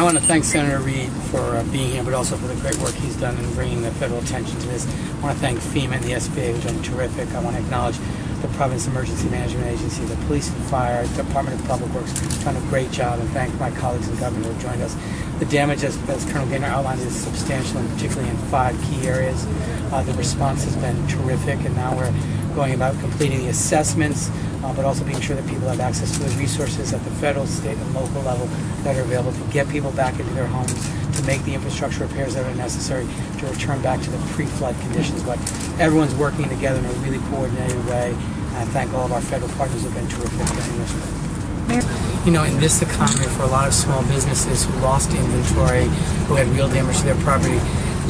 I want to thank Senator Reed for being here, but also for the great work he's done in bringing the federal attention to this. I want to thank FEMA and the SBA, who've done terrific. I want to acknowledge the Province Emergency Management Agency, the Police and Fire, Department of Public Works, done a great job, and thank my colleagues in government who have joined us. The damage, as Colonel Gaynor outlined, is substantial, and particularly in 5 key areas. The response has been terrific, and now we're going about completing the assessments, but also being sure that people have access to the resources at the federal, state, and local level that are available to get people back into their homes, to make the infrastructure repairs that are necessary to return back to the pre-flood conditions. But everyone's working together in a really coordinated way. And I thank all of our federal partners who have been terrific during this work. You know, in this economy, for a lot of small businesses who lost inventory, who had real damage to their property,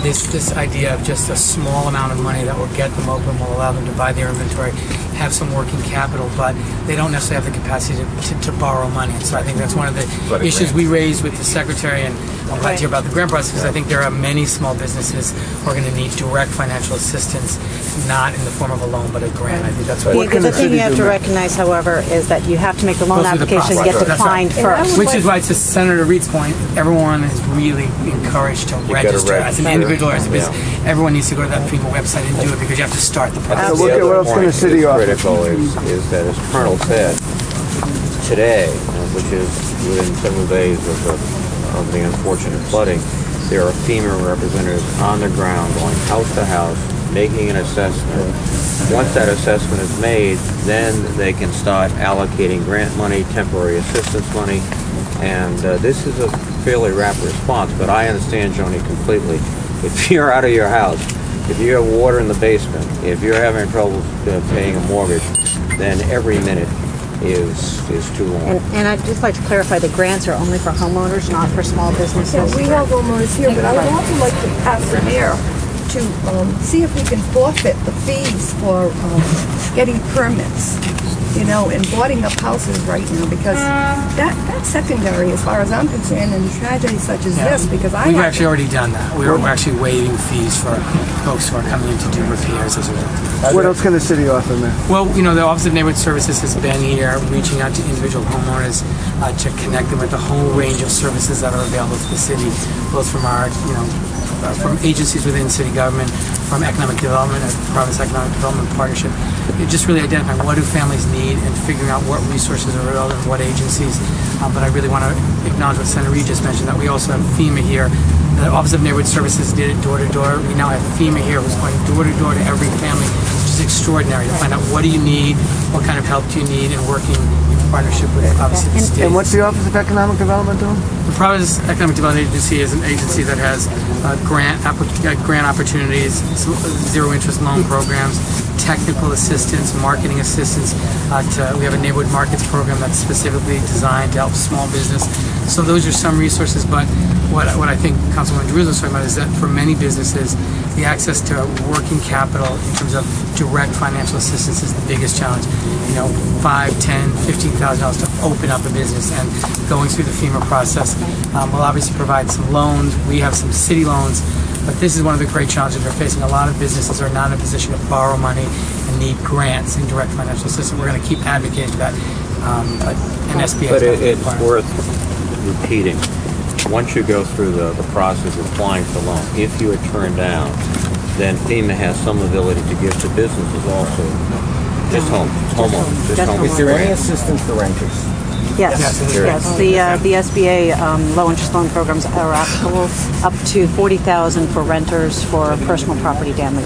this idea of just a small amount of money that will get them open will allow them to buy their inventory, have some working capital, but they don't necessarily have the capacity to borrow money. And so I think that's one of the issues we raised with the Secretary, and I'm glad to hear about the grant process, because I think there are many small businesses who are going to need direct financial assistance, not in the form of a loan, but a grant. I think that's what the thing you have to recognize, however, is that you have to make the loan application get declined first. Which is why, to Senator Reed's point, everyone is really encouraged to register as an individual or as a business. Everyone needs to go to that FEMA website and do it, because you have to start the process. The other point that's critical is that, as Colonel said, today, which is within several days of the unfortunate flooding, there are FEMA representatives on the ground going house to house, making an assessment. Once that assessment is made, then they can start allocating grant money, temporary assistance money, and this is a fairly rapid response. But I understand, Joni, completely. If you're out of your house, if you have water in the basement, if you're having trouble paying a mortgage, then every minute is too long. And I'd just like to clarify, the grants are only for homeowners, not for small businesses. Yeah, we have homeowners here, but I would also like to ask the mayor to see if we can forfeit the fees for getting permits, you know, and boarding up houses right now, because that's secondary as far as I'm concerned in tragedies such as this, because we've actually already done that. We're actually waiving fees for folks who are coming in to do repairs as well. What else can the city offer, man? Well, you know, the Office of Neighborhood Services has been here reaching out to individual homeowners to connect them with the whole range of services that are available to the city, both from our, you know, from agencies within city government, from economic development, Province Economic Development Partnership. Just really identifying what do families need and figuring out what resources are available and what agencies. But I really want to acknowledge what Senator Reed just mentioned, that we also have FEMA here. The Office of Neighborhood Services did it door to door. We now have FEMA here who's going door to door to every family, which is extraordinary, to find out what do you need, what kind of help do you need, and working in partnership with obviously the state. And what's the Office of Economic Development doing? The Province Economic Development Agency is an agency that has grant opportunities, zero interest loan programs, technical assistance, marketing assistance. We have a neighborhood markets program that's specifically designed to help small business. So those are some resources, but what I think Councilwoman Drews was talking about is that for many businesses, the access to working capital in terms of direct financial assistance is the biggest challenge. You know, $5,000, $10,000, $15,000 to open up a business, and going through the FEMA process will obviously provide some loans. We have some city loans, but this is one of the great challenges we're facing. A lot of businesses are not in a position to borrow money and need grants and direct financial assistance. We're going to keep advocating for that. But it's worth repeating. Once you go through the process of applying for loan, if you are turned down, then FEMA has some ability to give to businesses also. Just homeowners. Is there any assistance for renters? Yes. The SBA low-interest loan programs are applicable up to $40,000 for renters for personal property damage.